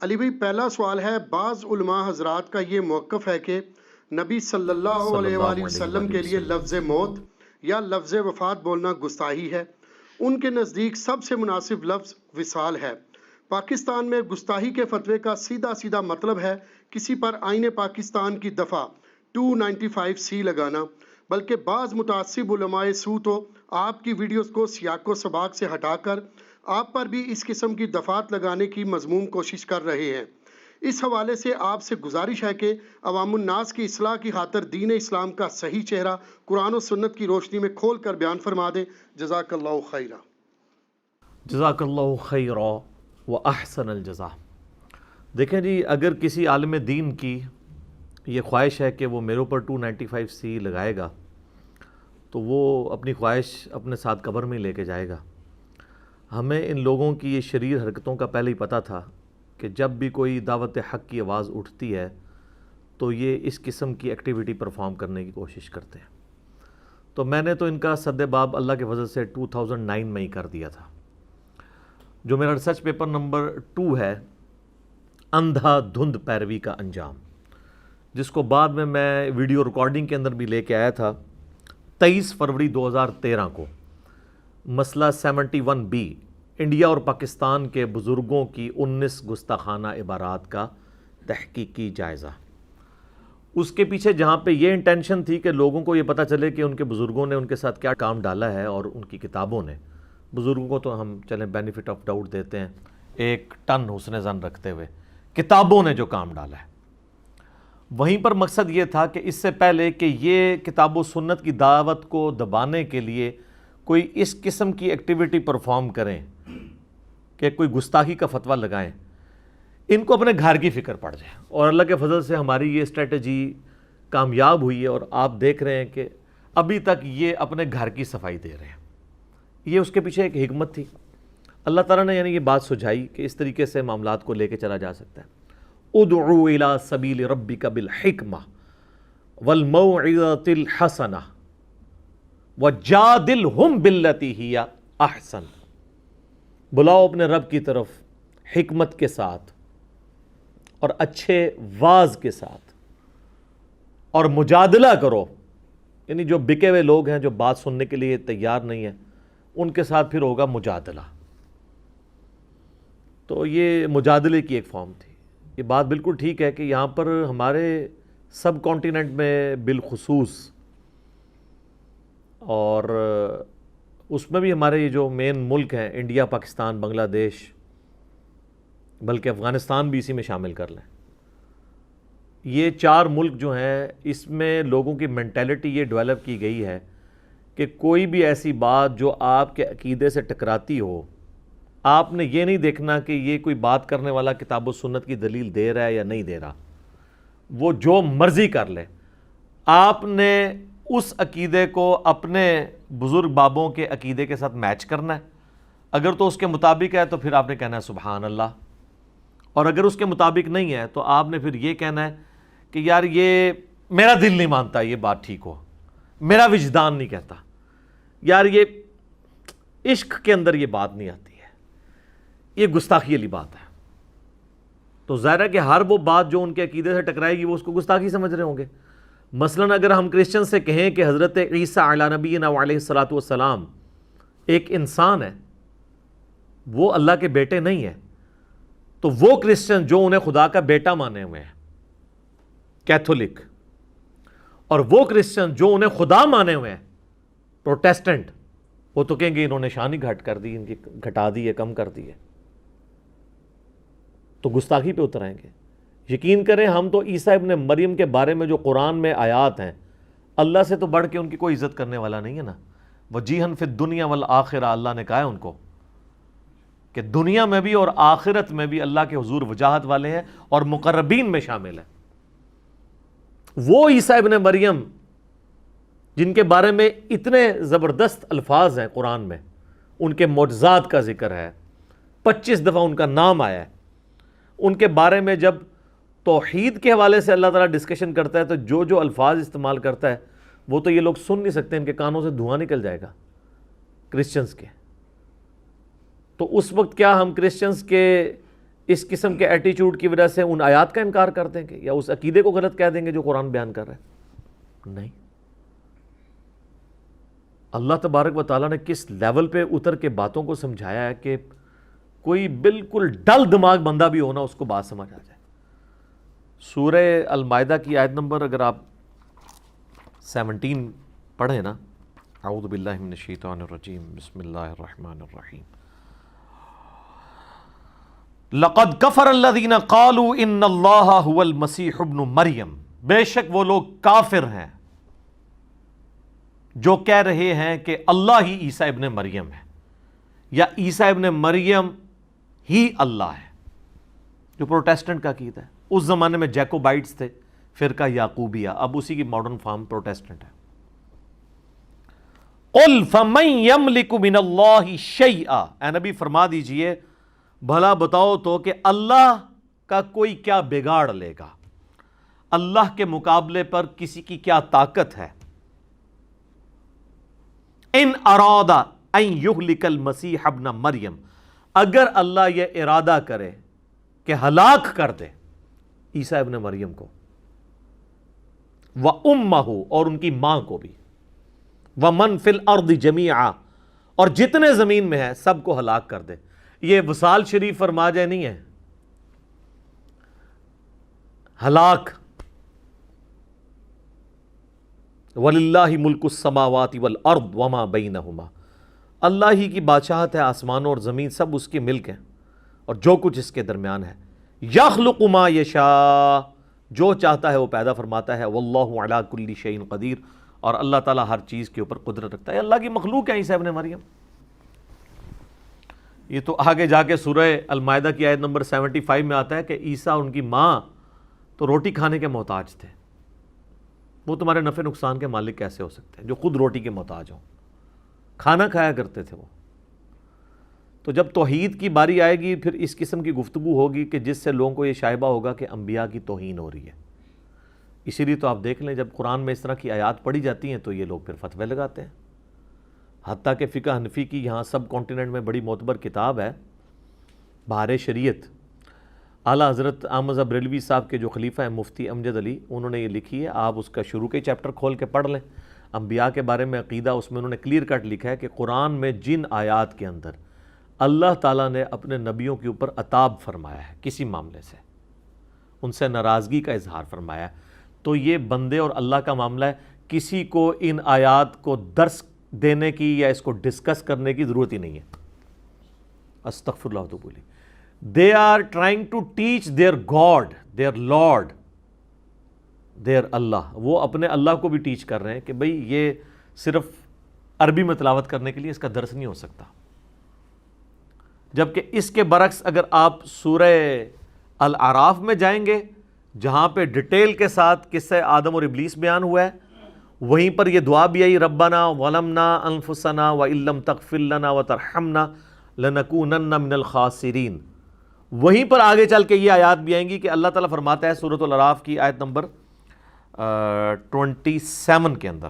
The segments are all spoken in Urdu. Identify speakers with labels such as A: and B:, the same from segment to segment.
A: علی بھائی پہلا سوال ہے، بعض علماء حضرات کا یہ موقف ہے کہ نبی صلی اللہ
B: صلی
A: علیہ
B: اللہ
A: وآلہ
B: علیہ
A: وسلم
B: وآلہ
A: کے لیے
B: وسلم۔
A: لفظ موت یا لفظ وفات بولنا گستاحی ہے۔ ان کے نزدیک سب سے مناسب لفظ وصال ہے۔ پاکستان میں گستاحی کے فتوے کا سیدھا سیدھا مطلب ہے کسی پر آئین پاکستان کی دفعہ 295 سی لگانا، بلکہ بعض متعصب علماء سو تو آپ کی ویڈیوز کو سیاق و سباق سے ہٹا کر آپ پر بھی اس قسم کی دفعات لگانے کی مذموم کوشش کر رہے ہیں۔ اس حوالے سے آپ سے گزارش ہے کہ عوام الناس کی اصلاح کی خاطر دین اسلام کا صحیح چہرہ قرآن و سنت کی روشنی میں کھول کر بیان فرما دیں۔ جزاک اللہ خیرہ۔
B: جزاک اللہ خیرا و احسن الجزا۔ دیکھیں جی، اگر کسی عالم دین کی یہ خواہش ہے کہ وہ میرے اوپر 295 سی لگائے گا تو وہ اپنی خواہش اپنے ساتھ قبر میں لے کے جائے گا۔ ہمیں ان لوگوں کی یہ شریر حرکتوں کا پہلے ہی پتہ تھا کہ جب بھی کوئی دعوت حق کی آواز اٹھتی ہے تو یہ اس قسم کی ایکٹیویٹی پرفارم کرنے کی کوشش کرتے ہیں۔ تو میں نے تو ان کا سد باب اللہ کے فضل سے 2009 میں ہی کر دیا تھا۔ جو میرا ریسرچ پیپر نمبر 2 ہے، اندھا دھند پیروی کا انجام، جس کو بعد میں ویڈیو ریکارڈنگ کے اندر بھی لے کے آیا تھا 23 فروری 2013 کو۔ مسئلہ 71B، انڈیا اور پاکستان کے بزرگوں کی 19 گستاخانہ عبارات کا تحقیقی جائزہ۔ اس کے پیچھے جہاں پہ یہ انٹینشن تھی کہ لوگوں کو یہ پتہ چلے کہ ان کے بزرگوں نے ان کے ساتھ کیا کام ڈالا ہے، اور ان کی کتابوں نے، بزرگوں کو تو ہم چلیں بینیفٹ آف ڈاؤٹ دیتے ہیں ایک ٹن حسن ظن رکھتے ہوئے، کتابوں نے جو کام ڈالا ہے، وہیں پر مقصد یہ تھا کہ اس سے پہلے کہ یہ کتاب و سنت کی دعوت کو دبانے کے لیے کوئی اس قسم کی ایکٹیویٹی پرفارم کریں کہ کوئی گستاخی کا فتویٰ لگائیں، ان کو اپنے گھر کی فکر پڑ جائے۔ اور اللہ کے فضل سے ہماری یہ اسٹریٹجی کامیاب ہوئی ہے، اور آپ دیکھ رہے ہیں کہ ابھی تک یہ اپنے گھر کی صفائی دے رہے ہیں۔ یہ اس کے پیچھے ایک حکمت تھی، اللہ تعالیٰ نے یعنی یہ بات سجھائی کہ اس طریقے سے معاملات کو لے کے چلا جا سکتا ہے۔ ادعو الی سبیل ربک بالحکمہ والموعظۃ الحسنہ وجادلہم باللتی ہی احسن۔ بلاؤ اپنے رب کی طرف حکمت کے ساتھ اور اچھے واعظ کے ساتھ، اور مجادلہ کرو، یعنی جو بکے ہوئے لوگ ہیں جو بات سننے کے لیے تیار نہیں ہیں ان کے ساتھ پھر ہوگا مجادلہ۔ تو یہ مجادلے کی ایک فارم تھی۔ یہ بات بالکل ٹھیک ہے کہ یہاں پر ہمارے سب کانٹیننٹ میں بالخصوص، اور اس میں بھی ہمارے یہ جو مین ملک ہیں انڈیا، پاکستان، بنگلہ دیش، بلکہ افغانستان بھی اسی میں شامل کر لیں، یہ 4 ملک جو ہیں اس میں لوگوں کی مینٹیلٹی یہ ڈیولپ کی گئی ہے کہ کوئی بھی ایسی بات جو آپ کے عقیدے سے ٹکراتی ہو، آپ نے یہ نہیں دیکھنا کہ یہ کوئی بات کرنے والا کتاب و سنت کی دلیل دے رہا ہے یا نہیں دے رہا، وہ جو مرضی کر لے، آپ نے اس عقیدے کو اپنے بزرگ بابوں کے عقیدے کے ساتھ میچ کرنا ہے۔ اگر تو اس کے مطابق ہے تو پھر آپ نے کہنا ہے سبحان اللہ، اور اگر اس کے مطابق نہیں ہے تو آپ نے پھر یہ کہنا ہے کہ یار یہ میرا دل نہیں مانتا یہ بات ٹھیک ہو، میرا وجدان نہیں کہتا، یار یہ عشق کے اندر یہ بات نہیں آتی ہے، یہ گستاخی والی بات ہے۔ تو ظاہر ہے کہ ہر وہ بات جو ان کے عقیدے سے ٹکرائے گی وہ اس کو گستاخی سمجھ رہے ہوں گے۔ مثلاً اگر ہم کرسچن سے کہیں کہ حضرت عیسیٰ علیہ نبینا علیہ الصلاۃ والسلام ایک انسان ہے، وہ اللہ کے بیٹے نہیں ہیں، تو وہ کرسچن جو انہیں خدا کا بیٹا مانے ہوئے ہیں، کیتھولک، اور وہ کرسچن جو انہیں خدا مانے ہوئے ہیں، پروٹیسٹنٹ، وہ تو کہیں گے انہوں نے شان ہی گھٹ کر دی، ان کی گھٹا دی ہے، کم کر دی ہے، تو گستاخی پہ اتر آئیں گے۔ یقین کریں ہم تو عیسیٰ ابن مریم کے بارے میں جو قرآن میں آیات ہیں، اللہ سے تو بڑھ کے ان کی کوئی عزت کرنے والا نہیں ہے نا۔ وجیہن فی الدنیا والآخرہ، اللہ نے کہا ہے ان کو کہ دنیا میں بھی اور آخرت میں بھی اللہ کے حضور وجاہت والے ہیں اور مقربین میں شامل ہیں۔ وہ عیسیٰ ابن مریم جن کے بارے میں اتنے زبردست الفاظ ہیں قرآن میں، ان کے معجزات کا ذکر ہے، 25 دفعہ ان کا نام آیا ہے، ان کے بارے میں جب توحید کے حوالے سے اللہ تعالیٰ ڈسکشن کرتا ہے تو جو جو الفاظ استعمال کرتا ہے وہ تو یہ لوگ سن نہیں سکتے، ان کے کانوں سے دھواں نکل جائے گا کرسچنز کے۔ تو اس وقت کیا ہم کرسچنز کے اس قسم کے ایٹیچیوڈ کی وجہ سے ان آیات کا انکار کر دیں گے یا اس عقیدے کو غلط کہہ دیں گے جو قرآن بیان کر رہا ہے؟ نہیں. اللہ تبارک و تعالیٰ نے کس لیول پہ اتر کے باتوں کو سمجھایا ہے کہ کوئی بالکل ڈل دماغ بندہ بھی ہونا اس کو بات سمجھ آ جائے. سورہ المائدہ کی آیت نمبر اگر آپ 17 پڑھیں نا، اعوذ باللہ من الشیطان الرجیم، بسم اللہ الرحمن الرحیم. لقد کفر الذین قالوا ان اللہ هو المسیح ابن مریم، بے شک وہ لوگ کافر ہیں جو کہہ رہے ہیں کہ اللہ ہی عیسیٰ ابن مریم ہے یا عیسیٰ ابن مریم ہی اللہ ہے، جو پروٹیسٹنٹ کا عقیدہ ہے. اس زمانے میں جیکوبائٹس تھے، فرقہ یعقوبیہ، اب اسی کی ماڈرن فارم پروٹیسٹنٹ ہے. قل فمن یملک من اللہ شیئا، اے نبی فرما دیجئے بھلا بتاؤ تو کہ اللہ کا کوئی کیا بگاڑ لے گا، اللہ کے مقابلے پر کسی کی کیا طاقت ہے. ان اراد ان یہلک المسیح ابن مریم، اگر اللہ یہ ارادہ کرے کہ ہلاک کر دے عیسیٰ ابن مریم کو، وَأُمَّهُ، اور ان کی ماں کو بھی، وَمَنْ فِي الْأَرْضِ جَمِيعًا، اور جتنے زمین میں ہیں سب کو ہلاک کر دے. یہ وصال شریف فرما جائے نہیں ہے، ہلاک. وَلِلَّهِ مُلْكُ السَّمَاوَاتِ وَالْأَرْضِ وَمَا بَيْنَهُمَا، اللہ ہی کی بادشاہت ہے، آسمانوں اور زمین سب اس کی ملک ہیں اور جو کچھ اس کے درمیان ہے. یخلق ما یشاء، جو چاہتا ہے وہ پیدا فرماتا ہے. واللہ علی کل شیء قدیر، اور اللہ تعالیٰ ہر چیز کے اوپر قدرت رکھتا ہے. اللہ کی مخلوق ہے عیسیٰ ابن مریم. یہ تو آگے جا کے سورہ المائدہ کی آیت نمبر 75 میں آتا ہے کہ عیسیٰ ان کی ماں تو روٹی کھانے کے محتاج تھے. وہ تمہارے نفع نقصان کے مالک کیسے ہو سکتے ہیں جو خود روٹی کے محتاج ہوں؟ کھانا کھایا کرتے تھے وہ. تو جب توحید کی باری آئے گی پھر اس قسم کی گفتگو ہوگی کہ جس سے لوگوں کو یہ شائبہ ہوگا کہ انبیاء کی توہین ہو رہی ہے. اسی لیے تو آپ دیکھ لیں جب قرآن میں اس طرح کی آیات پڑھی جاتی ہیں تو یہ لوگ پھر فتوے لگاتے ہیں. حتیٰ کہ فقہ حنفی کی یہاں سب کانٹیننٹ میں بڑی معتبر کتاب ہے بہار شریعت، اعلیٰ حضرت احمد بریلوی صاحب کے جو خلیفہ ہیں مفتی امجد علی، انہوں نے یہ لکھی ہے. آپ اس کا شروع کے چیپٹر کھول کے پڑھ لیں، انبیاء کے بارے میں عقیدہ، اس میں انہوں نے کلیئر کٹ لکھا ہے کہ قرآن میں جن آیات کے اندر اللہ تعالیٰ نے اپنے نبیوں کے اوپر عتاب فرمایا ہے کسی معاملے سے، ان سے ناراضگی کا اظہار فرمایا ہے، تو یہ بندے اور اللہ کا معاملہ ہے. کسی کو ان آیات کو درس دینے کی یا اس کو ڈسکس کرنے کی ضرورت ہی نہیں ہے. استغفر اللہ تو بولی. They are trying to teach their God, their Lord, their اللہ. وہ اپنے اللہ کو بھی ٹیچ کر رہے ہیں کہ بھئی یہ صرف عربی میں تلاوت کرنے کے لیے اس کا درس نہیں ہو سکتا. جبکہ اس کے برعکس اگر آپ سورہ الاعراف میں جائیں گے جہاں پہ ڈیٹیل کے ساتھ قصہ آدم اور ابلیس بیان ہوا ہے، وہیں پر یہ دعا بھی آئی، ربنا ظلمنا انفسنا وان لم تغفر لنا وترحمنا لنکونن من الخاسرین. وہیں پر آگے چل کے یہ آیات بھی آئیں گی کہ اللہ تعالیٰ فرماتا ہے سورۃ الاعراف کی آیت نمبر 27 کے اندر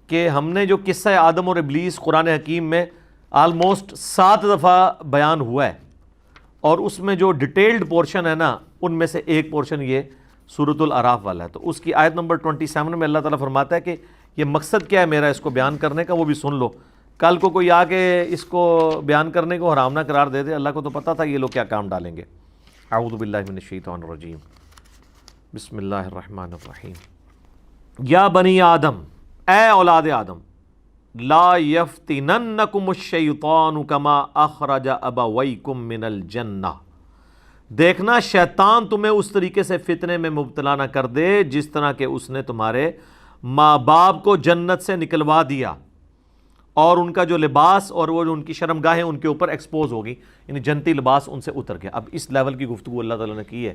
B: کہ ہم نے جو قصہ آدم اور ابلیس قرآن حکیم میں آلموسٹ 7 دفعہ بیان ہوا ہے، اور اس میں جو ڈیٹیلڈ پورشن ہے نا ان میں سے ایک پورشن یہ سورۃ الاعراف والا ہے. تو اس کی آیت نمبر 27 میں اللہ تعالیٰ فرماتا ہے کہ یہ مقصد کیا ہے میرا اس کو بیان کرنے کا وہ بھی سن لو. کل کو کوئی آ کے اس کو بیان کرنے کو حرام نہ قرار دے دے. اللہ کو تو پتہ تھا یہ لوگ کیا کام ڈالیں گے. اعوذ باللہ من الشیطان الرجیم، بسم اللہ الرحمن الرحیم. یا بنی آدم، اے اولاد آدم، لا یفتننکم الشیطان کما اخرج ابویکم من الجنہ، دیکھنا شیطان تمہیں اس طریقے سے فتنے میں مبتلا نہ کر دے جس طرح کہ اس نے تمہارے ماں باپ کو جنت سے نکلوا دیا اور ان کا جو لباس اور وہ جو ان کی شرمگاہیں ان کے اوپر ایکسپوز ہوگی، یعنی جنتی لباس ان سے اتر گیا. اب اس لیول کی گفتگو اللہ تعالیٰ نے کی ہے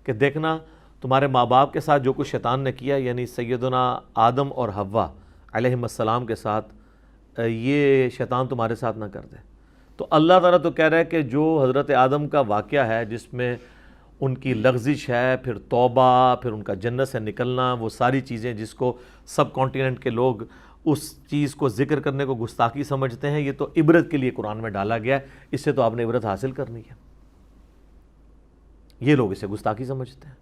B: کہ دیکھنا تمہارے ماں باپ کے ساتھ جو کچھ شیطان نے کیا، یعنی سیدنا آدم اور حوا علیہم السلام کے ساتھ، یہ شیطان تمہارے ساتھ نہ کر دے. تو اللہ تعالیٰ تو کہہ رہا ہے کہ جو حضرت آدم کا واقعہ ہے جس میں ان کی لغزش ہے، پھر توبہ، پھر ان کا جنت سے نکلنا، وہ ساری چیزیں جس کو سب کانٹیننٹ کے لوگ اس چیز کو ذکر کرنے کو گستاخی سمجھتے ہیں، یہ تو عبرت کے لیے قرآن میں ڈالا گیا ہے. اس سے تو آپ نے عبرت حاصل کرنی ہے. یہ لوگ اسے گستاخی سمجھتے ہیں۔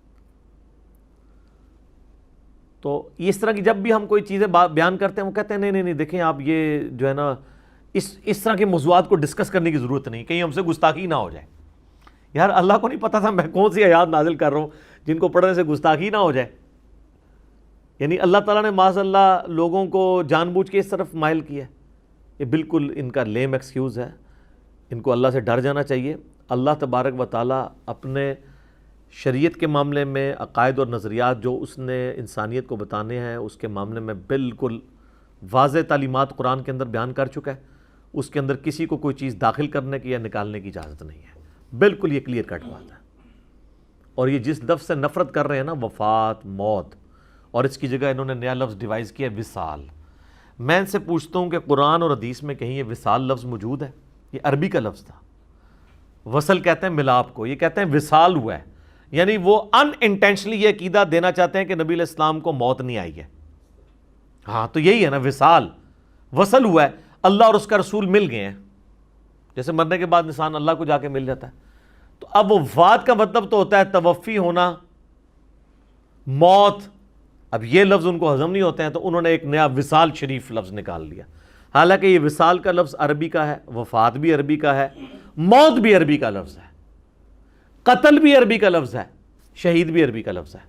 B: تو اس طرح کی جب بھی ہم کوئی چیزیں بیان کرتے ہیں وہ کہتے ہیں نہیں نہیں دیکھیں آپ یہ جو ہے نا اس طرح کے موضوعات کو ڈسکس کرنے کی ضرورت نہیں، کہیں ہم سے گستاخی نہ ہو جائے۔ یار اللہ کو نہیں پتا تھا میں کون سی آیات نازل کر رہا ہوں جن کو پڑھنے سے گستاخی نہ ہو جائے؟ یعنی اللہ تعالیٰ نے معاذ اللہ لوگوں کو جان بوجھ کے اس طرف مائل کیا ہے۔ یہ بالکل ان کا لیم ایکسکیوز ہے، ان کو اللہ سے ڈر جانا چاہیے۔ اللہ تبارک و تعالیٰ اپنے شریعت کے معاملے میں عقائد اور نظریات جو اس نے انسانیت کو بتانے ہیں اس کے معاملے میں بالکل واضح تعلیمات قرآن کے اندر بیان کر چکا ہے۔ اس کے اندر کسی کو کوئی چیز داخل کرنے کی یا نکالنے کی اجازت نہیں ہے، بالکل یہ کلیئر کٹ بات ہے۔ اور یہ جس لفظ سے نفرت کر رہے ہیں نا وفات، موت، اور اس کی جگہ انہوں نے نیا لفظ ڈیوائز کیا وصال۔ میں ان سے پوچھتا ہوں کہ قرآن اور حدیث میں کہیں یہ وصال لفظ موجود ہے؟ یہ عربی کا لفظ تھا، وصل کہتے ہیں ملاپ کو، یہ کہتے ہیں وصال ہوا ہے، یعنی وہ ان انٹینشنلی یہ عقیدہ دینا چاہتے ہیں کہ نبی علیہ السلام کو موت نہیں آئی ہے۔ ہاں تو یہی ہے نا وصال، وصل ہوا ہے، اللہ اور اس کا رسول مل گئے ہیں، جیسے مرنے کے بعد انسان اللہ کو جا کے مل جاتا ہے۔ تو اب وفات کا مطلب تو ہوتا ہے توفی ہونا، موت۔ اب یہ لفظ ان کو ہضم نہیں ہوتے ہیں تو انہوں نے ایک نیا وصال شریف لفظ نکال لیا، حالانکہ یہ وصال کا لفظ عربی کا ہے، وفات بھی عربی کا ہے، موت بھی عربی کا لفظ ہے، قتل بھی عربی کا لفظ ہے، شہید بھی عربی کا لفظ ہے۔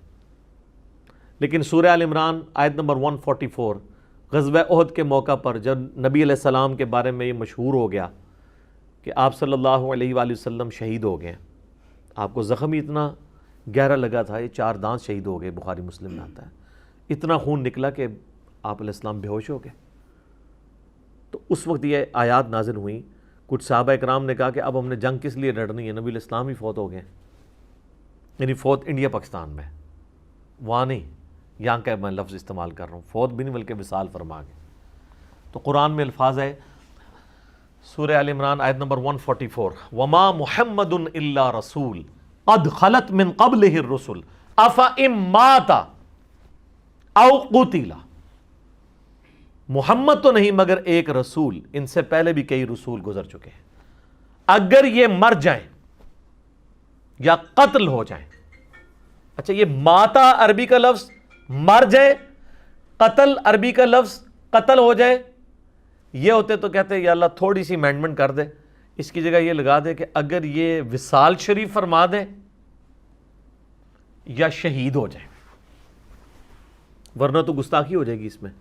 B: لیکن سورہ آل عمران آیت نمبر 144 غزوہ احد کے موقع پر جب نبی علیہ السلام کے بارے میں یہ مشہور ہو گیا کہ آپ صلی اللہ علیہ وآلہ وسلم شہید ہو گئے، آپ کو زخم ہی اتنا گہرا لگا تھا، یہ 4 دانت شہید ہو گئے، بخاری مسلم میں آتا ہے، اتنا خون نکلا کہ آپ علیہ السلام بے ہوش ہو گئے۔ تو اس وقت یہ آیات نازل ہوئیں، کچھ صحابہ اکرام نے کہا کہ اب ہم نے جنگ کس لیے لڑنی ہے، نبی علیہ السلام ہی فوت ہو گئے، یعنی فوت انڈیا پاکستان میں، وہاں نہیں، یہاں کا میں لفظ استعمال کر رہا ہوں، فوت بھی نہیں بلکہ وصال فرما گئے۔ تو قرآن میں الفاظ ہے سورہ آل عمران آیت نمبر 144 وما محمد الا رسول قد خلت من قبلہ الرسل افئن مات او قتل، محمد تو نہیں مگر ایک رسول، ان سے پہلے بھی کئی رسول گزر چکے ہیں، اگر یہ مر جائیں یا قتل ہو جائیں۔ اچھا یہ ماتا عربی کا لفظ مر جائے، قتل عربی کا لفظ قتل ہو جائے، یہ ہوتے تو کہتے یا اللہ تھوڑی سی امینڈمنٹ کر دے، اس کی جگہ یہ لگا دے کہ اگر یہ وصال شریف فرما دے یا شہید ہو جائے، ورنہ تو گستاخی ہو جائے گی اس میں۔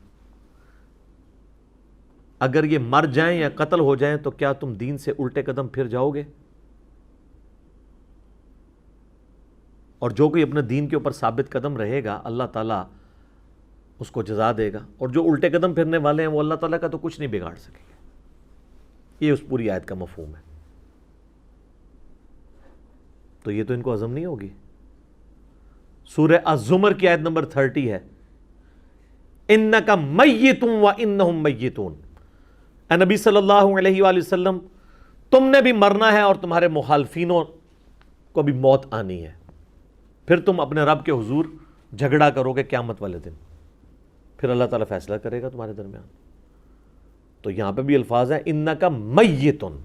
B: اگر یہ مر جائیں یا قتل ہو جائیں تو کیا تم دین سے الٹے قدم پھر جاؤ گے؟ اور جو کوئی اپنے دین کے اوپر ثابت قدم رہے گا اللہ تعالیٰ اس کو جزا دے گا، اور جو الٹے قدم پھرنے والے ہیں وہ اللہ تعالیٰ کا تو کچھ نہیں بگاڑ سکے گا۔ یہ اس پوری آیت کا مفہوم ہے۔ تو یہ تو ان کو ہضم نہیں ہوگی۔ سورہ الزمر کی آیت نمبر 30 ہے اِنَّكَ مَيِّتٌ وَإِنَّهُمْ مَيِّتُونَ، اے نبی صلی اللہ علیہ وآلہ وسلم تم نے بھی مرنا ہے اور تمہارے مخالفینوں کو بھی موت آنی ہے، پھر تم اپنے رب کے حضور جھگڑا کرو گے قیامت والے دن، پھر اللہ تعالیٰ فیصلہ کرے گا تمہارے درمیان۔ تو یہاں پہ بھی الفاظ ہے اِنَّكَ مَيِّتٌ،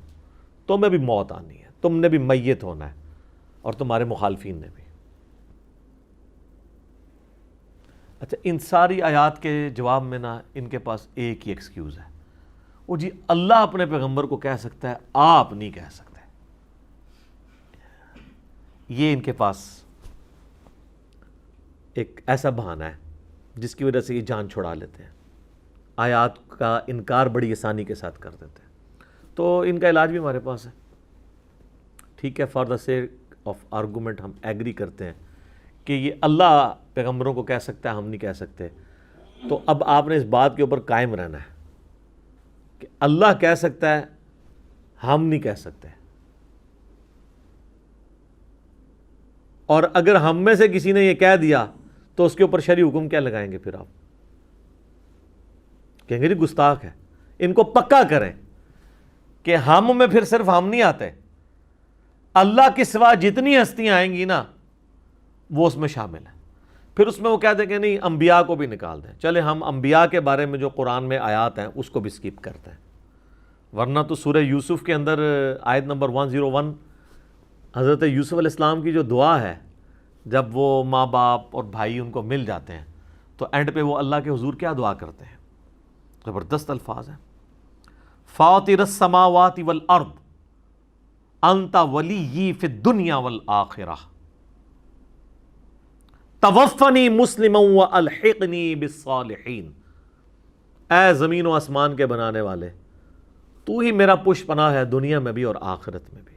B: تمہیں بھی موت آنی ہے، تم نے بھی میت ہونا ہے اور تمہارے مخالفین نے بھی۔ اچھا ان ساری آیات کے جواب میں نا ان کے پاس ایک ہی ایکسکیوز ہے، وہ جی اللہ اپنے پیغمبر کو کہہ سکتا ہے، آپ نہیں کہہ سکتے۔ یہ ان کے پاس ایک ایسا بہانہ ہے جس کی وجہ سے یہ جان چھڑا لیتے ہیں، آیات کا انکار بڑی آسانی کے ساتھ کر دیتے ہیں۔ تو ان کا علاج بھی ہمارے پاس ہے، ٹھیک ہے، for the sake of argument ہم ایگری کرتے ہیں کہ یہ اللہ پیغمبروں کو کہہ سکتا ہے، ہم نہیں کہہ سکتے۔ تو اب آپ نے اس بات کے اوپر قائم رہنا ہے کہ اللہ کہہ سکتا ہے، ہم نہیں کہہ سکتے، اور اگر ہم میں سے کسی نے یہ کہہ دیا تو اس کے اوپر شرعی حکم کیا لگائیں گے؟ پھر آپ کہیں گے جی گستاخ ہے۔ ان کو پکا کریں کہ ہم میں پھر صرف ہم نہیں آتے، اللہ کے سوا جتنی ہستیاں آئیں گی نا وہ اس میں شامل ہیں۔ پھر اس میں وہ کہتے ہیں کہ نہیں انبیاء کو بھی نکال دیں، چلے ہم انبیاء کے بارے میں جو قرآن میں آیات ہیں اس کو بھی سکپ کرتے ہیں، ورنہ تو سورہ یوسف کے اندر آیت نمبر 101 حضرت یوسف علیہ السلام کی جو دعا ہے جب وہ ماں باپ اور بھائی ان کو مل جاتے ہیں تو اینڈ پہ وہ اللہ کے حضور کیا دعا کرتے ہیں؟ زبردست الفاظ ہیں، فاطر السماوات والارض انت ولی فی الدنیا والآخرہ توفنی مسلما والحقنی بالصالحین۔ اے زمین و آسمان کے بنانے والے، تو ہی میرا پش پناہ ہے دنیا میں بھی اور آخرت میں بھی،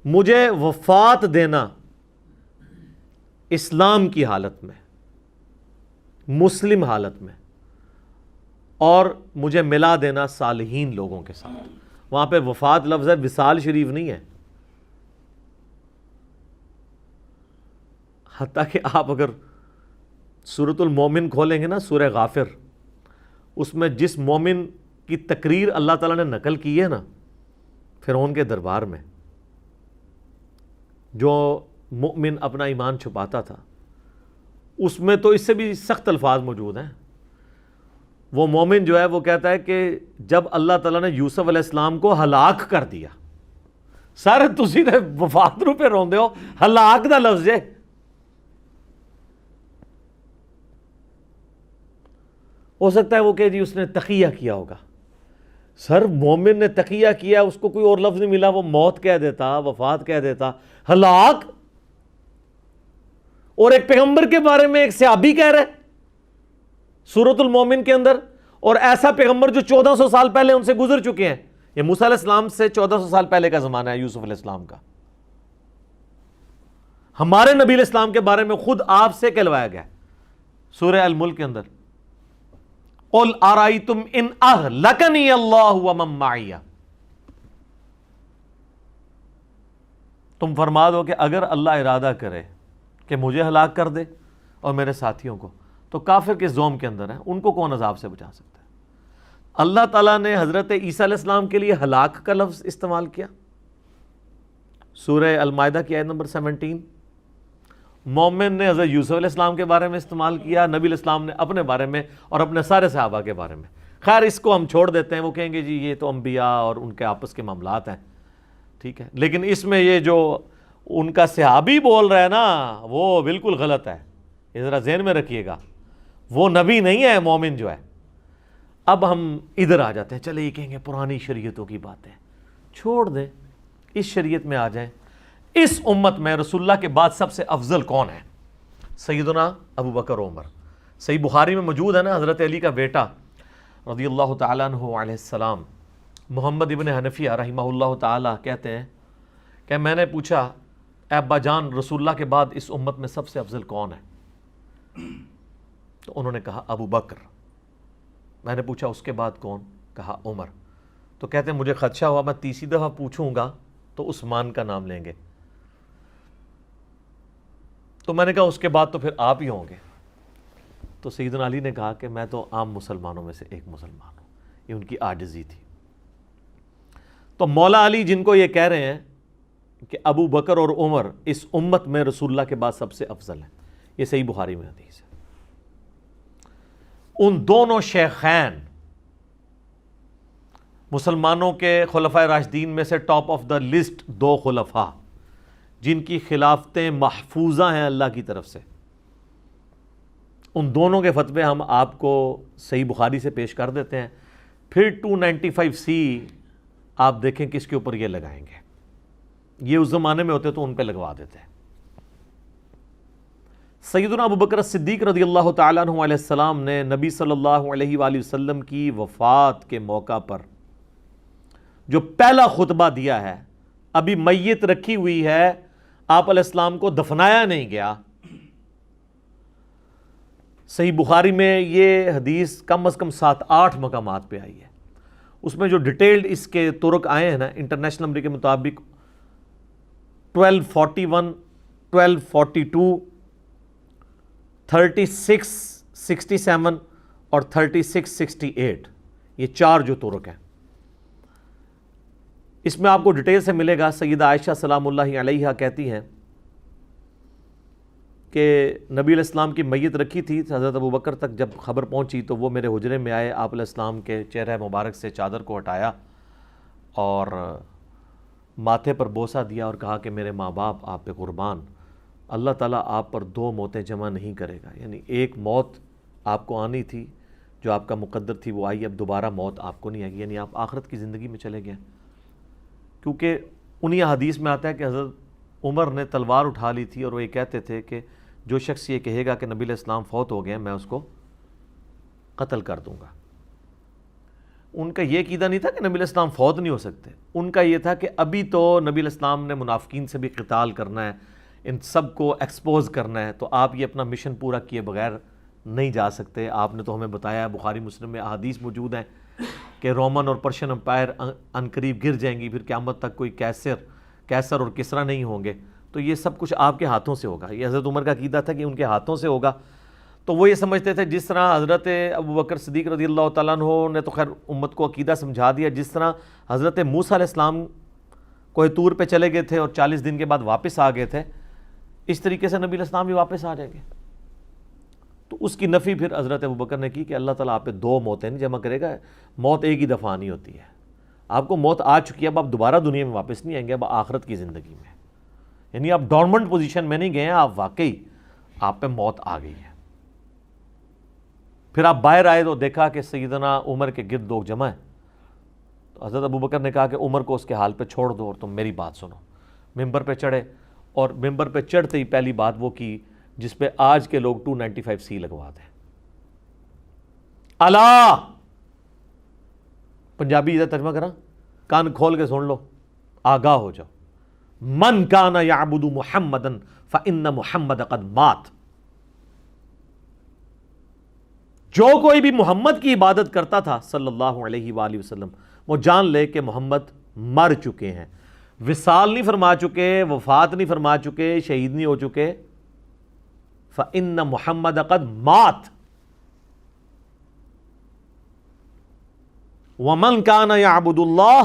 B: مجھے وفات دینا اسلام کی حالت میں، مسلم حالت میں، اور مجھے ملا دینا صالحین لوگوں کے ساتھ۔ وہاں پہ وفات لفظ ہے، وصال شریف نہیں ہے۔ حتیٰ کہ آپ اگر سورۃ المومن کھولیں گے نا، سورہ غافر، اس میں جس مومن کی تقریر اللہ تعالیٰ نے نقل کی ہے نا فرعون کے دربار میں، جو مومن اپنا ایمان چھپاتا تھا، اس میں تو اس سے بھی سخت الفاظ موجود ہیں۔ وہ مومن جو ہے وہ کہتا ہے کہ جب اللہ تعالیٰ نے یوسف علیہ السلام کو ہلاک کر دیا، سارے تسی نے وفات رو پہ روندے ہو، ہلاک دا لفظ ہے۔ ہو سکتا ہے وہ کہ جی اس نے تقیہ کیا ہوگا، سر مومن نے تقیہ کیا، اس کو کوئی اور لفظ نہیں ملا، وہ موت کہہ دیتا، وفات کہہ دیتا، ہلاک۔ اور ایک پیغمبر کے بارے میں ایک صحابی کہہ رہے سورۃ المومن کے اندر، اور ایسا پیغمبر جو 1400 سال پہلے ان سے گزر چکے ہیں۔ یہ موسیٰ علیہ السلام سے 1400 سال پہلے کا زمانہ ہے یوسف علیہ السلام کا۔ ہمارے نبی علیہ السلام کے بارے میں خود آپ سے کہلوایا گیا سورہ الملک کے اندر، قُلْ أَرَأَيْتُمْ إِنْ أَهْلَكَنِيَ اللَّهُ وَمَن مَّعِيَ، تم فرما دو کہ اگر اللہ ارادہ کرے کہ مجھے ہلاک کر دے اور میرے ساتھیوں کو، تو کافر کے زوم کے اندر ہیں، ان کو کون عذاب سے بچا سکتا ہے؟ اللہ تعالیٰ نے حضرت عیسیٰ علیہ السلام کے لیے ہلاک کا لفظ استعمال کیا، سورہ المائدہ کی آیت نمبر 17۔ مومن نے حضرت یوسف علیہ السلام کے بارے میں استعمال کیا، نبی علیہ السلام نے اپنے بارے میں اور اپنے سارے صحابہ کے بارے میں۔ خیر اس کو ہم چھوڑ دیتے ہیں، وہ کہیں گے جی یہ تو انبیاء اور ان کے آپس کے معاملات ہیں، ٹھیک ہے، لیکن اس میں یہ جو ان کا صحابی بول رہا ہے نا وہ بالکل غلط ہے، یہ ذرا ذہن میں رکھیے گا، وہ نبی نہیں ہے مومن جو ہے۔ اب ہم ادھر آ جاتے ہیں، چلے یہ کہیں گے پرانی شریعتوں کی باتیں چھوڑ دیں، اس شریعت میں آ جائیں۔ اس امت میں رسول اللہ کے بعد سب سے افضل کون ہے؟ سیدنا ابو بکر عمر۔ صحیح بخاری میں موجود ہے نا، حضرت علی کا بیٹا رضی اللہ تعالیٰ عنہ علیہ السلام، محمد ابن حنفیہ رحمہ اللہ تعالیٰ کہتے ہیں کہ میں نے پوچھا اے ابا جان رسول اللہ کے بعد اس امت میں سب سے افضل کون ہے؟ تو انہوں نے کہا ابو بکر۔ میں نے پوچھا اس کے بعد کون؟ کہا عمر۔ تو کہتے ہیں مجھے خدشہ ہوا میں تیسری دفعہ پوچھوں گا تو عثمان کا نام لیں گے، تو میں نے کہا اس کے بعد تو پھر آپ ہی ہوں گے۔ تو سیدنا علی نے کہا کہ میں تو عام مسلمانوں میں سے ایک مسلمان ہوں، یہ ان کی عاجزی تھی۔ تو مولا علی جن کو یہ کہہ رہے ہیں کہ ابو بکر اور عمر اس امت میں رسول اللہ کے بعد سب سے افضل ہیں، یہ صحیح بخاری میں حدیث ہے۔ ان دونوں شیخین مسلمانوں کے خلفائے راشدین میں سے ٹاپ آف دا لسٹ دو خلفاء جن کی خلافتیں محفوظہ ہیں اللہ کی طرف سے، ان دونوں کے فتوے ہم آپ کو صحیح بخاری سے پیش کر دیتے ہیں، پھر 295C آپ دیکھیں کس کے اوپر یہ لگائیں گے، یہ اس زمانے میں ہوتے تو ان پہ لگوا دیتے ہیں۔ سیدنا ابو بکر صدیق رضی اللہ تعالیٰ عنہ علیہ السلام نے نبی صلی اللہ علیہ وآلہ وسلم کی وفات کے موقع پر جو پہلا خطبہ دیا ہے، ابھی میت رکھی ہوئی ہے، آپ علیہ السلام کو دفنایا نہیں گیا۔ صحیح بخاری میں یہ حدیث کم از کم 7-8 مقامات پہ آئی ہے، اس میں جو ڈیٹیلڈ اس کے طرق آئے ہیں نا، انٹرنیشنل نمبر کے مطابق 1241، 1242، 3667 اور 3668، یہ چار جو طرق ہیں، اس میں آپ کو ڈیٹیل سے ملے گا۔ سیدہ عائشہ سلام اللہ علیہا کہتی ہیں کہ نبی علیہ السلام کی میت رکھی تھی، حضرت ابو بکر تک جب خبر پہنچی تو وہ میرے حجرے میں آئے، آپ علیہ السلام کے چہرہ مبارک سے چادر کو ہٹایا اور ماتھے پر بوسہ دیا اور کہا کہ میرے ماں باپ آپ پہ قربان، اللہ تعالیٰ آپ پر 2 موتیں جمع نہیں کرے گا. یعنی ایک موت آپ کو آنی تھی جو آپ کا مقدر تھی وہ آئی، اب دوبارہ موت آپ کو نہیں آئے گی، یعنی آپ آخرت کی زندگی میں چلے گئے. کیونکہ انہی حدیث میں آتا ہے کہ حضرت عمر نے تلوار اٹھا لی تھی اور وہ یہ کہتے تھے کہ جو شخص یہ کہے گا کہ نبی علیہ السلام فوت ہو گئے میں اس کو قتل کر دوں گا. ان کا یہ عقیدہ نہیں تھا کہ نبی علیہ السلام فوت نہیں ہو سکتے، ان کا یہ تھا کہ ابھی تو نبی علیہ السلام نے منافقین سے بھی قتال کرنا ہے، ان سب کو ایکسپوز کرنا ہے، تو آپ یہ اپنا مشن پورا کیے بغیر نہیں جا سکتے. آپ نے تو ہمیں بتایا، بخاری مسلم میں احادیث موجود ہیں کہ رومن اور پرشین امپائر عنقریب گر جائیں گی، پھر قیامت تک کوئی کیسر اور کسرا نہیں ہوں گے، تو یہ سب کچھ آپ کے ہاتھوں سے ہوگا. یہ حضرت عمر کا عقیدہ تھا کہ ان کے ہاتھوں سے ہوگا. تو وہ یہ سمجھتے تھے جس طرح حضرت ابوبکر صدیق رضی اللہ تعالیٰ عنہ نے تو خیر امت کو عقیدہ سمجھا دیا، جس طرح حضرت موسیٰ علیہ السلام کوہ طور پہ چلے گئے تھے اور 40 دن کے بعد واپس آ گئے تھے، اس طریقے سے نبی علیہ السلام بھی واپس آ جائیں گے. تو اس کی نفی پھر حضرت ابوبکر نے کی کہ اللہ تعالیٰ آپ پہ 2 موتیں نہیں جمع کرے گا، موت ایک ہی دفعہ آنی ہوتی ہے. آپ کو موت آ چکی ہے، اب آپ دوبارہ دنیا میں واپس نہیں آئیں گے، اب آخرت کی زندگی میں. یعنی آپ ڈورمنٹ پوزیشن میں نہیں گئے ہیں، آپ واقعی آپ پہ موت آ گئی ہے. پھر آپ باہر آئے تو دیکھا کہ سیدنا عمر کے گرد لوگ جمع ہیں. تو حضرت ابوبکر نے کہا کہ عمر کو اس کے حال پہ چھوڑ دو اور تم میری بات سنو. ممبر پہ چڑھے اور ممبر پہ چڑھتے ہی پہلی بات وہ کی جس پہ آج کے لوگ 295C لگوا دیں. اللہ، پنجابی ادھر ترجمہ کرا، کان کھول کے سن لو، آگاہ ہو جاؤ. من کان یعبد محمدا فإن محمد قد مات. جو کوئی بھی محمد کی عبادت کرتا تھا صلی اللہ علیہ وآلہ وسلم، وہ جان لے کہ محمد مر چکے ہیں، وصال نہیں فرما چکے، وفات نہیں فرما چکے، شہید نہیں ہو چکے. فإن محمد قد مات. ومن کان یعبد اللہ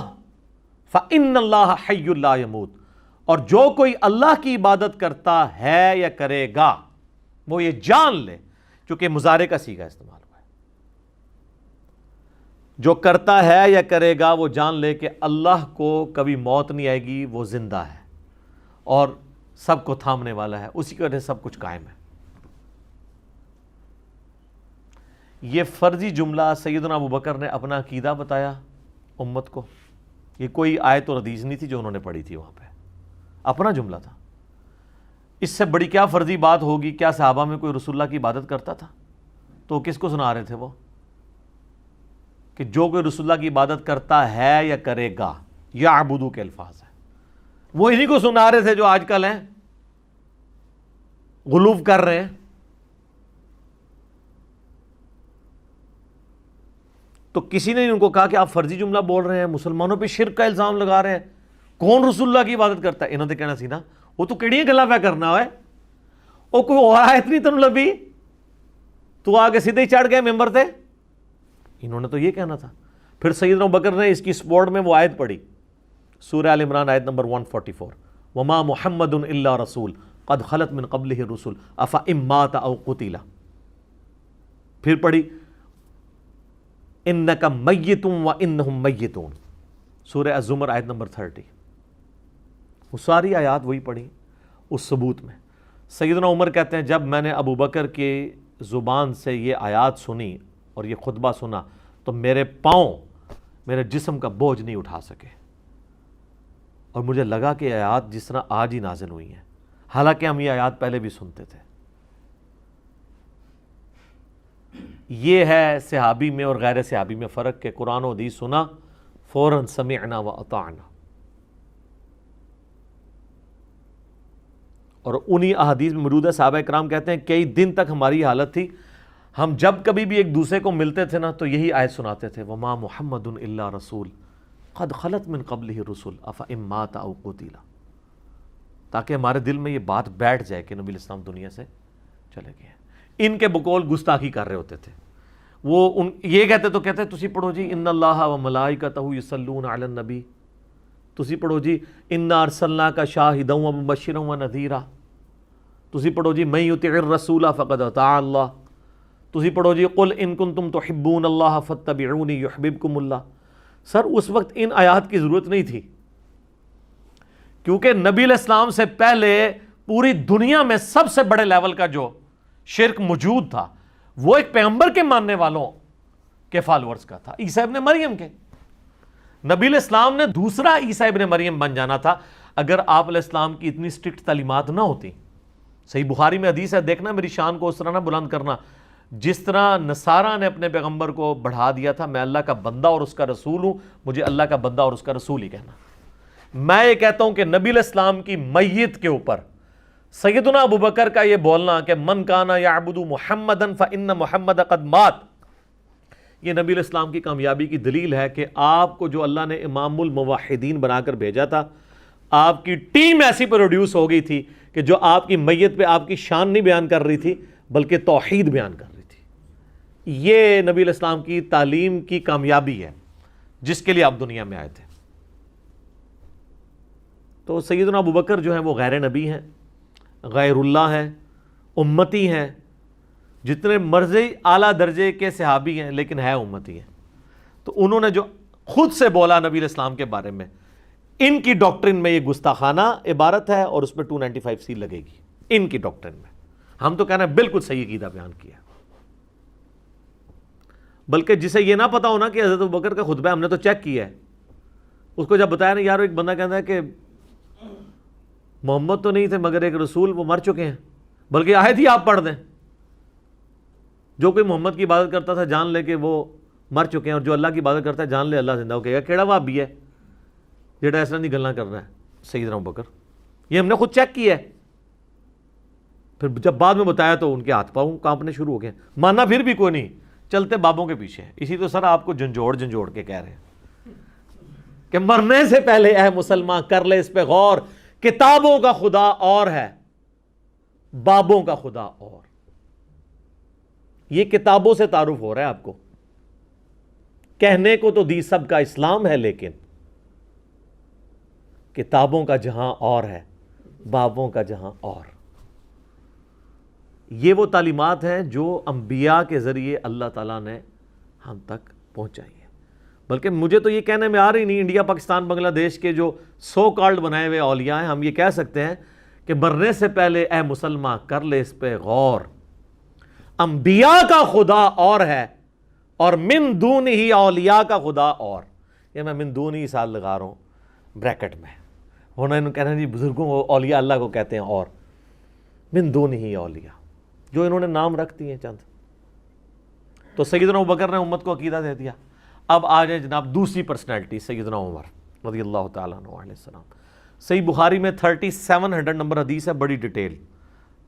B: فإن اللہ حی لا یموت. اور جو کوئی اللہ کی عبادت کرتا ہے یا کرے گا، وہ یہ جان لے، چونکہ مضارع کا صیغہ استعمال ہوا ہے، جو کرتا ہے یا کرے گا وہ جان لے کہ اللہ کو کبھی موت نہیں آئے گی، وہ زندہ ہے اور سب کو تھامنے والا ہے، اسی کی وجہ سے سب کچھ قائم ہے. یہ فرضی جملہ سیدنا ابوبکر نے اپنا عقیدہ بتایا امت کو. یہ کوئی آیت اور حدیث نہیں تھی جو انہوں نے پڑھی تھی، وہاں پہ اپنا جملہ تھا. اس سے بڑی کیا فرضی بات ہوگی؟ کیا صحابہ میں کوئی رسول اللہ کی عبادت کرتا تھا؟ تو کس کو سنا رہے تھے وہ؟ کہ جو کوئی رسول اللہ کی عبادت کرتا ہے یا کرے گا، یعبدو کے الفاظ ہیں، وہ انہی کو سنا رہے تھے جو آج کل ہیں غلو کر رہے ہیں. تو کسی نے ان کو کہا کہ آپ فرضی جملہ بول رہے ہیں، مسلمانوں پہ شرک کا الزام لگا رہے ہیں، کون رسول اللہ کی عبادت کرتا ہے؟ انہوں نے کہنا سی نا وہ تو کیڑیاں گلاں پہ کرنا ہوئے، وہ کوئی اور آیت نہیں تنوں لبھی، تو آگے سیدھے ہی چڑھ گئے ممبر تھے. انہوں نے تو یہ کہنا تھا. پھر سیدنا ابوبکر نے اس کی سپورٹ میں وہ آیت پڑھی، سورہ آل عمران آیت نمبر 144، وما محمد الا رسول قد خلت من قبلہ الرسل افإن مات او قتل. پھر پڑھی انک میت وانہم میتون، سورہ الزمر آیت نمبر 30. وہ ساری آیات وہی پڑھی اس ثبوت میں. سیدنا عمر کہتے ہیں جب میں نے ابوبکر کی زبان سے یہ آیات سنی اور یہ خطبہ سنا تو میرے پاؤں میرے جسم کا بوجھ نہیں اٹھا سکے، اور مجھے لگا کہ آیات جس طرح آج ہی نازل ہوئی ہیں، حالانکہ ہم یہ آیات پہلے بھی سنتے تھے. یہ ہے صحابی میں اور غیر صحابی میں فرق کہ قرآن و حدیث سنا فوراً سمعنا و اطعنا، اور انہی احادیث میں موجود ہے صحابہ کرام کہتے ہیں کئی دن تک ہماری حالت تھی، ہم جب کبھی بھی ایک دوسرے کو ملتے تھے نا تو یہی آیت سناتے تھے، وما محمد الا رسول قد خلت من قبلہ الرسل افإن مات او قتل، تاکہ ہمارے دل میں یہ بات بیٹھ جائے کہ نبی الاسلام دنیا سے چلے گئے. ان کے بقول گستاخی کر رہے ہوتے تھے. وہ یہ کہتے تو کہتے تسی پڑھو جی ان اللہ و ملائکتہ یصلون علی النبی، تسی پڑھو جی انا ارسلناک شاہدا و مبشرا و نذیرا، تسی پڑھو جی من یطع الرسول فقد اطاع اللہ، تسی پڑھو جی قل ان کنتم تحبون اللہ فاتبعونی یحببکم اللہ. سر اس وقت ان آیات کی ضرورت نہیں تھی، کیونکہ نبی علیہ السلام سے پہلے پوری دنیا میں سب سے بڑے لیول کا جو شرک موجود تھا وہ ایک پیغمبر کے ماننے والوں کے فالورز کا تھا، عیسیٰ ابن مریم کے۔ نبی علیہ السلام نے دوسرا عیسیٰ ابن مریم بن جانا تھا اگر آپ علیہ السلام کی اتنی سٹرکٹ تعلیمات نہ ہوتی۔ صحیح بخاری میں حدیث ہے، دیکھنا میری شان کو اس طرح نہ بلند کرنا جس طرح نصارہ نے اپنے پیغمبر کو بڑھا دیا تھا، میں اللہ کا بندہ اور اس کا رسول ہوں، مجھے اللہ کا بندہ اور اس کا رسول ہی کہنا۔ میں یہ کہتا ہوں کہ نبی علیہ السلام کی میت کے اوپر سیدنا ابوبکر کا یہ بولنا کہ من کان یعبد محمدا فإن محمد قد مات، یہ نبی علیہ السلام کی کامیابی کی دلیل ہے کہ آپ کو جو اللہ نے امام الموحدین بنا کر بھیجا تھا، آپ کی ٹیم ایسی پروڈیوس ہو گئی تھی کہ جو آپ کی میت پہ آپ کی شان نہیں بیان کر رہی تھی بلکہ توحید بیان کر رہی تھی۔ یہ نبی علیہ السلام کی تعلیم کی کامیابی ہے جس کے لیے آپ دنیا میں آئے تھے۔ تو سیدنا ابوبکر جو ہیں وہ غیر نبی ہیں، غیر اللہ ہیں، امتی ہیں، جتنے مرضی اعلیٰ درجے کے صحابی ہیں لیکن ہے امتی ہیں۔ تو انہوں نے جو خود سے بولا نبی علیہ السلام کے بارے میں، ان کی ڈاکٹرن میں یہ گستاخانہ عبارت ہے اور اس پہ 295 سی لگے گی ان کی ڈاکٹرن میں۔ ہم تو کہنا ہے بالکل صحیح عقیدہ بیان کیا، بلکہ جسے یہ نہ پتا ہونا کہ حضرت ابوبکر کا خطبہ ہم نے تو چیک کیا ہے، اس کو جب بتایا نا یار ایک بندہ کہتا ہے کہ محمد تو نہیں تھے مگر ایک رسول، وہ مر چکے ہیں، بلکہ آیت ہی آپ پڑھ دیں، جو کوئی محمد کی عبادت کرتا تھا جان لے کہ وہ مر چکے ہیں، اور جو اللہ کی عبادت کرتا ہے جان لے اللہ زندہ ہو۔ کہے گا کیڑا وہابی ہے جیڑا ایسا نہیں گلنا کر رہا ہے سیدنا ابوبکر، یہ ہم نے خود چیک کیا ہے۔ پھر جب بعد میں بتایا تو ان کے ہاتھ پاؤں کانپنے شروع ہو گئے، ماننا پھر بھی کوئی نہیں، چلتے بابوں کے پیچھے ہیں۔ اسی تو سر آپ کو جھنجھوڑ کے کہہ رہے ہیں کہ مرنے سے پہلے اے مسلمان کر لے اس پہ غور، کتابوں کا خدا اور ہے، بابوں کا خدا اور۔ یہ کتابوں سے تعارف ہو رہا ہے آپ کو، کہنے کو تو دی سب کا اسلام ہے لیکن کتابوں کا جہاں اور ہے، بابوں کا جہاں اور۔ یہ وہ تعلیمات ہیں جو انبیاء کے ذریعے اللہ تعالیٰ نے ہم تک پہنچائی ہیں۔ بلکہ مجھے تو یہ کہنے میں آ رہی نہیں، انڈیا پاکستان بنگلہ دیش کے جو سو کالڈ بنائے ہوئے اولیاء ہیں، ہم یہ کہہ سکتے ہیں کہ مرنے سے پہلے اے مسلمان کر لے اس پہ غور، انبیاء کا خدا اور ہے اور من دون ہی اولیاء کا خدا اور۔ یہ میں من دون ہی سال لگا رہا ہوں بریکٹ میں، انہوں نے کہنا جی بزرگوں اولیاء اللہ کو کہتے ہیں، اور من دون ہی اولیاء جو انہوں نے نام رکھ دیے چند۔ تو سیدنا ابوبکر نے امت کو عقیدہ دے دیا۔ اب آ جائیں جناب دوسری پرسنالٹی سیدنا عمر رضی اللہ تعالیٰ عنہ علیہ السلام۔ صحیح بخاری میں 3700 نمبر حدیث ہے، بڑی ڈیٹیل۔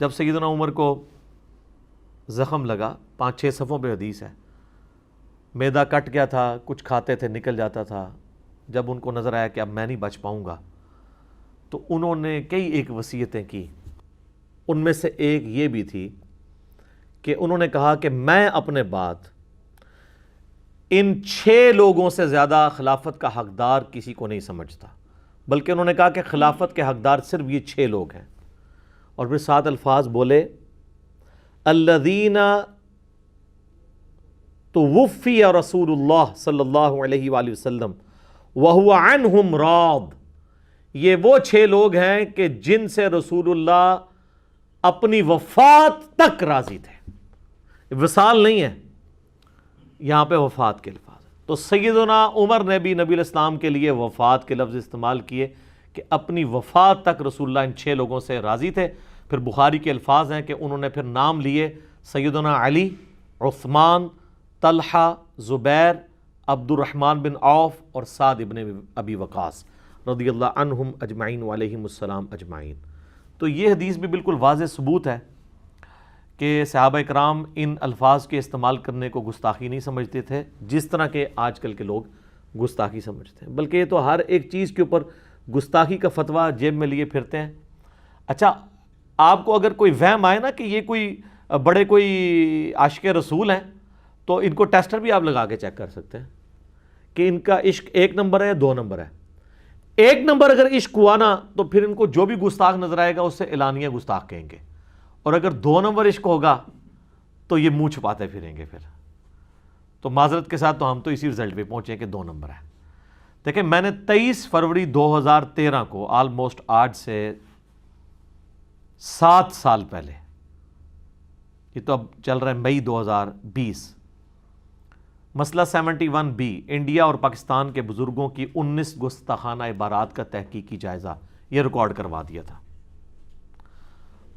B: جب سیدنا عمر کو زخم لگا، 5-6 صفوں پہ حدیث ہے، میدا کٹ گیا تھا، کچھ کھاتے تھے نکل جاتا تھا۔ جب ان کو نظر آیا کہ اب میں نہیں بچ پاؤں گا تو انہوں نے کئی ایک وصیتیں کی، ان میں سے ایک یہ بھی تھی کہ انہوں نے کہا کہ میں اپنے بعد ان 6 لوگوں سے زیادہ خلافت کا حقدار کسی کو نہیں سمجھتا، بلکہ انہوں نے کہا کہ خلافت کے حقدار صرف یہ 6 لوگ ہیں، اور پھر 7 الفاظ بولے، الذین توفی رسول اللہ صلی اللہ علیہ وآلہ وسلم وہو عنہم راض۔ یہ وہ 6 لوگ ہیں کہ جن سے رسول اللہ اپنی وفات تک راضی تھے۔ وصال نہیں ہے یہاں پہ، وفات کے الفاظ۔ تو سیدنا عمر نے بھی نبی علیہ السلام کے لیے وفات کے لفظ استعمال کیے کہ اپنی وفات تک رسول اللہ ان 6 لوگوں سے راضی تھے۔ پھر بخاری کے الفاظ ہیں کہ انہوں نے پھر نام لیے سیدنا علی، عثمان، طلحہ، زبیر، عبد الرحمن بن عوف اور سعد ابن ابی وقاص رضی اللہ عنہم اجمعین وعلیہم السلام اجمعین۔ تو یہ حدیث بھی بالکل واضح ثبوت ہے کہ صحابہ کرام ان الفاظ کے استعمال کرنے کو گستاخی نہیں سمجھتے تھے جس طرح کے آج کل کے لوگ گستاخی سمجھتے ہیں، بلکہ یہ تو ہر ایک چیز کے اوپر گستاخی کا فتویٰ جیب میں لیے پھرتے ہیں۔ اچھا، آپ کو اگر کوئی وہم آئے نا کہ یہ کوئی بڑے کوئی عاشق رسول ہیں تو ان کو ٹیسٹر بھی آپ لگا کے چیک کر سکتے ہیں کہ ان کا عشق 1 نمبر ہے یا 2 نمبر ہے۔ 1 نمبر اگر عشق ہوا نا تو پھر ان کو جو بھی گستاخ نظر آئے گا اس سے اعلانیہ گستاخ کہیں گے، اور اگر 2 نمبر عشق ہوگا تو یہ منہ چھپاتے پھریں گے۔ پھر تو معذرت کے ساتھ تو ہم تو اسی رزلٹ پہ پہنچے کہ 2 نمبر ہے۔ دیکھیں میں نے 23 فروری 2013 کو آلموسٹ آج سے 7 سال پہلے، یہ تو اب چل رہا ہے مئی 2020، مسئلہ 71B انڈیا اور پاکستان کے بزرگوں کی 19 گستاخانہ عبارات کا تحقیقی جائزہ، یہ ریکارڈ کروا دیا تھا۔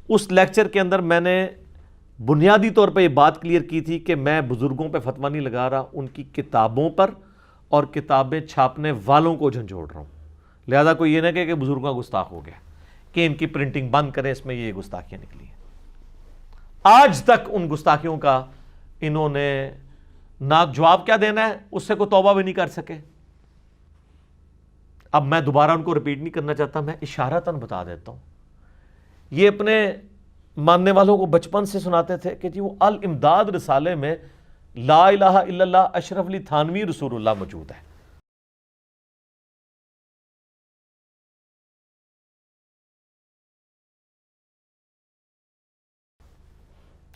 B: اس لیکچر کے اندر میں نے بنیادی طور پہ یہ بات کلیئر کی تھی کہ میں بزرگوں پہ فتویٰ نہیں لگا رہا، ان کی کتابوں پر اور کتابیں چھاپنے والوں کو جھنجھوڑ رہا ہوں۔ لہذا کوئی یہ نہ کہے کہ بزرگوں کا گستاخ ہو گیا، کہ ان کی پرنٹنگ بند کریں، اس میں یہ گستاخیاں نکلی ہیں۔ آج تک ان گستاخیوں کا انہوں نے نہ جواب کیا دینا ہے، اس سے کوئی توبہ بھی نہیں کر سکے۔ اب میں دوبارہ ان کو ریپیٹ نہیں کرنا چاہتا، میں اشارتاً بتا دیتا ہوں۔ یہ اپنے ماننے والوں کو بچپن سے سناتے تھے کہ جی وہ الامداد رسالے میں لا الہ الا اللہ اشرف علی تھانوی رسول اللہ موجود ہے۔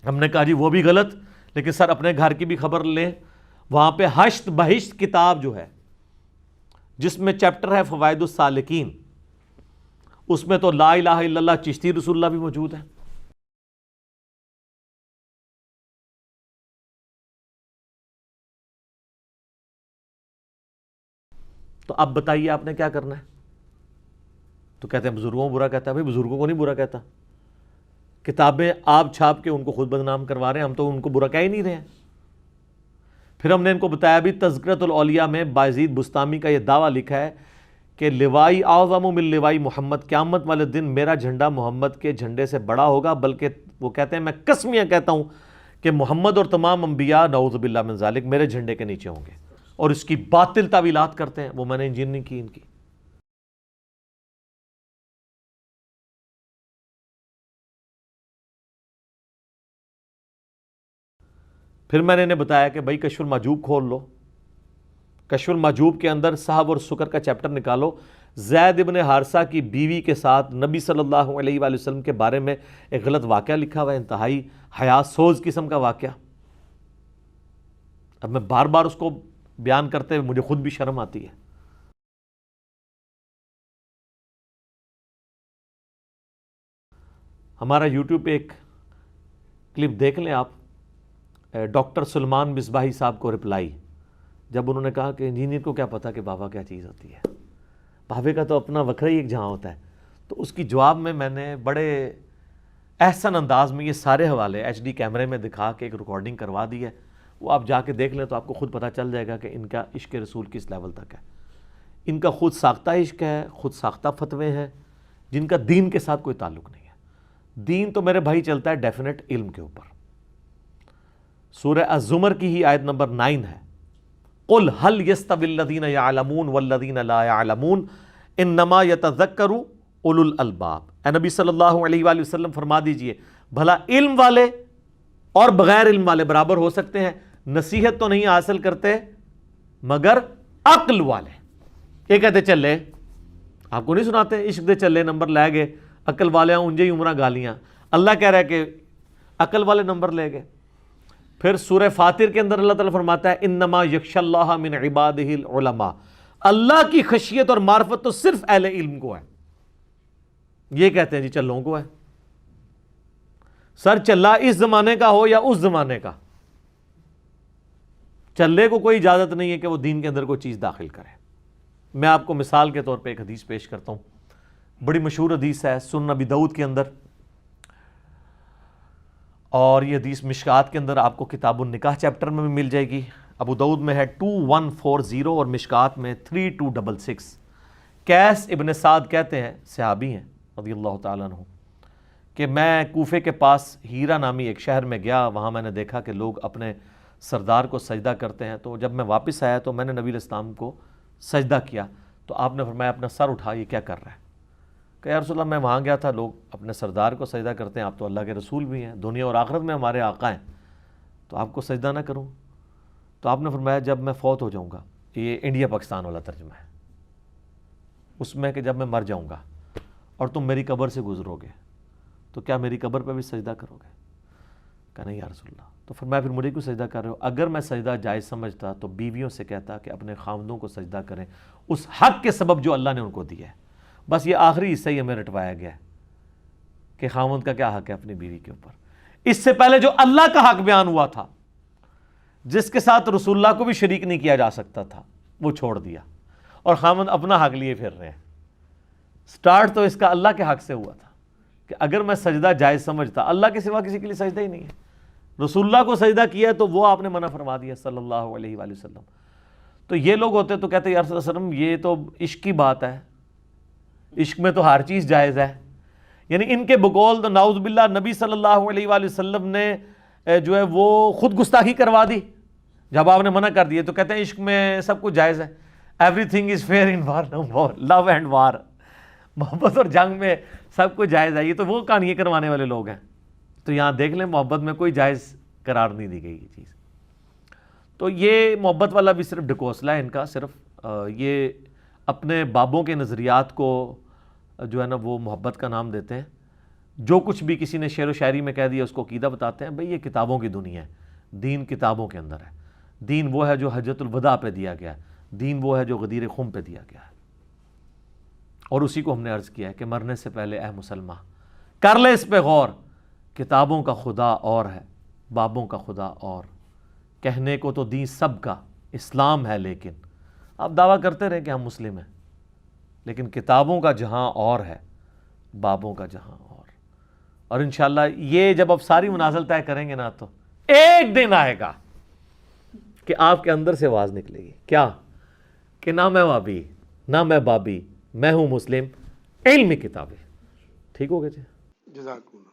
B: ہم نے کہا جی وہ بھی غلط، لیکن سر اپنے گھر کی بھی خبر لیں، وہاں پہ ہشت بہشت کتاب جو ہے جس میں چیپٹر ہے فوائد السالکین، اس میں تو لا الہ الا اللہ چشتی رسول اللہ بھی موجود ہے۔ تو اب بتائیے آپ نے کیا کرنا ہے؟ تو کہتے ہیں بزرگوں کو برا کہتا ہے، بھائی بزرگوں کو نہیں برا کہتا، کتابیں آپ چھاپ کے ان کو خود بدنام کروا رہے ہیں، ہم تو ان کو برا کہہ ہی نہیں رہے ہیں۔ پھر ہم نے ان کو بتایا بھی تذکرۃ الاولیاء میں بایزید بستامی کا یہ دعویٰ لکھا ہے کہ لوائی اعظم من لوائی محمد، قیامت والے دن میرا جھنڈا محمد کے جھنڈے سے بڑا ہوگا، بلکہ وہ کہتے ہیں میں قسمیاں کہتا ہوں کہ محمد اور تمام انبیاء نعوذ باللہ من ذالک میرے جھنڈے کے نیچے ہوں گے، اور اس کی باطل تعویلات کرتے ہیں، وہ میں نے انجین نہیں کی ان کی۔ پھر میں نے انہیں بتایا کہ بھائی کشف المحجوب کھول لو، کشف المحجوب کے اندر صحب اور سکر کا چیپٹر نکالو، زید ابن حارثہ کی بیوی کے ساتھ نبی صلی اللہ علیہ وآلہ وسلم کے بارے میں ایک غلط واقعہ لکھا ہوا ہے، انتہائی حیا سوز قسم کا واقعہ۔ اب میں بار بار اس کو بیان کرتے ہوئے مجھے خود بھی شرم آتی ہے۔ ہمارا یوٹیوب پہ ایک کلپ دیکھ لیں آپ، ڈاکٹر سلمان مصباحی صاحب کو رپلائی، جب انہوں نے کہا کہ انجینئر کو کیا پتا کہ بابا کیا چیز ہوتی ہے، بابے کا تو اپنا وکھرا ہی ایک جہاں ہوتا ہے۔ تو اس کی جواب میں نے بڑے احسن انداز میں یہ سارے حوالے ایچ ڈی کیمرے میں دکھا کے ایک ریکارڈنگ کروا دی ہے، وہ آپ جا کے دیکھ لیں تو آپ کو خود پتہ چل جائے گا کہ ان کا عشق رسول کس لیول تک ہے۔ ان کا خود ساختہ عشق ہے، خود ساختہ فتوے ہیں جن کا دین کے ساتھ کوئی تعلق نہیں ہے۔ دین تو میرے بھائی چلتا ہے ڈیفینیٹ علم کے اوپر۔ سورہ الزمر کی ہی آیت نمبر 9 ہے، قل هل يستوي الذين يعلمون والذين لا يعلمون انما يتذكر اولو الالباب۔ اے نبی صلی اللہ علیہ وآلہ وسلم فرما دیجئے بھلا علم والے اور بغیر علم والے برابر ہو سکتے ہیں؟ نصیحت تو نہیں حاصل کرتے مگر عقل والے۔ یہ کہتے چلے، آپ کو نہیں سناتے عشق دے چلے نمبر لے گئے، عقل والے انجے ہی عمرہ گالیاں۔ اللہ کہہ رہا ہے کہ عقل والے نمبر لے گئے۔ پھر سورہ فاطر کے اندر اللہ تعالیٰ فرماتا ہے انما یخشی اللہ من عبادہ العلماء، اللہ کی خشیت اور معرفت تو صرف اہل علم کو ہے۔ یہ کہتے ہیں جی چلوں کو ہے۔ سر چلا اس زمانے کا ہو یا اس زمانے کا، چلے کو کوئی اجازت نہیں ہے کہ وہ دین کے اندر کوئی چیز داخل کرے۔ میں آپ کو مثال کے طور پہ ایک حدیث پیش کرتا ہوں، بڑی مشہور حدیث ہے سنن ابی داؤد کے اندر، اور یہ حدیث مشکات کے اندر آپ کو کتاب النکاح چیپٹر میں بھی مل جائے گی۔ ابو داؤد میں ہے 2140 اور مشکات میں 3266۔ قیس ابن سعد کہتے ہیں، صحابی ہیں رضی اللہ تعالیٰ عنہ، کہ میں کوفے کے پاس ہیرا نامی ایک شہر میں گیا، وہاں میں نے دیکھا کہ لوگ اپنے سردار کو سجدہ کرتے ہیں، تو جب میں واپس آیا تو میں نے نبی علیہ السلام کو سجدہ کیا، تو آپ نے فرمایا اپنا سر اٹھا، یہ کیا کر رہا ہے؟ کہ یا رسول اللہ میں وہاں گیا تھا، لوگ اپنے سردار کو سجدہ کرتے ہیں، آپ تو اللہ کے رسول بھی ہیں، دنیا اور آخرت میں ہمارے آقا ہیں، تو آپ کو سجدہ نہ کروں؟ تو آپ نے فرمایا جب میں فوت ہو جاؤں گا، یہ انڈیا پاکستان والا ترجمہ ہے اس میں، کہ جب میں مر جاؤں گا اور تم میری قبر سے گزرو گے تو کیا میری قبر پہ بھی سجدہ کرو گے؟ کہا نہیں یا رسول اللہ. تو فرمایا پھر مجھے کیوں سجدہ کر رہے ہو؟ اگر میں سجدہ جائز سمجھتا تو بیویوں سے کہتا کہ اپنے خاوندوں کو سجدہ کریں اس حق کے سبب جو اللہ نے ان کو دیا ہے. بس یہ آخری حصہ ہی ہمیں رٹوایا گیا ہے کہ خاوند کا کیا حق ہے اپنی بیوی کے اوپر. اس سے پہلے جو اللہ کا حق بیان ہوا تھا جس کے ساتھ رسول اللہ کو بھی شریک نہیں کیا جا سکتا تھا وہ چھوڑ دیا اور خاوند اپنا حق لیے پھر رہے ہیں. سٹارٹ تو اس کا اللہ کے حق سے ہوا تھا کہ اگر میں سجدہ جائز سمجھتا, اللہ کے سوا کسی کے لیے سجدہ ہی نہیں ہے, رسول اللہ کو سجدہ کیا ہے تو وہ آپ نے منع فرما دیا صلی اللہ علیہ وآلہ وسلم. تو یہ لوگ ہوتے تو کہتے یا رسول اللہ صلی اللہ علیہ وسلم یہ تو عشق کی بات ہے, عشق میں تو ہر چیز جائز ہے. یعنی ان کے بقول تو نعوذ باللہ نبی صلی اللہ علیہ وآلہ وسلم نے جو ہے وہ خود گستاخی کروا دی جب آپ نے منع کر دیے. تو کہتے ہیں عشق میں سب کچھ جائز ہے, everything is fair in war, love and war, محبت اور جنگ میں سب کچھ جائز ہے. یہ تو وہ کہانیاں کروانے والے لوگ ہیں. تو یہاں دیکھ لیں محبت میں کوئی جائز قرار نہیں دی گئی یہ چیز. تو یہ محبت والا بھی صرف ڈھکوسلا ہے ان کا, صرف یہ اپنے بابوں کے نظریات کو جو ہے نا وہ محبت کا نام دیتے ہیں. جو کچھ بھی کسی نے شعر و شاعری میں کہہ دیا اس کو عقیدہ بتاتے ہیں. بھئی یہ کتابوں کی دنیا ہے, دین کتابوں کے اندر ہے. دین وہ ہے جو حجۃ الوداع پہ دیا گیا ہے, دین وہ ہے جو غدیر خم پہ دیا گیا ہے. اور اسی کو ہم نے عرض کیا ہے کہ مرنے سے پہلے اے مسلمان کر لے اس پہ غور, کتابوں کا خدا اور ہے, بابوں کا خدا اور, کہنے کو تو دین سب کا اسلام ہے, لیکن آپ دعویٰ کرتے رہیں کہ ہم مسلم ہیں, لیکن کتابوں کا جہاں اور ہے, بابوں کا جہاں اور. اور انشاءاللہ یہ جب آپ ساری منازل طے کریں گے نا تو ایک دن آئے گا کہ آپ کے اندر سے آواز نکلے گی, کیا کہ نہ میں وابی نہ میں بابی, میں ہوں مسلم, علمی کتابیں. ٹھیک ہو گیا جی.
A: جزاک اللہ.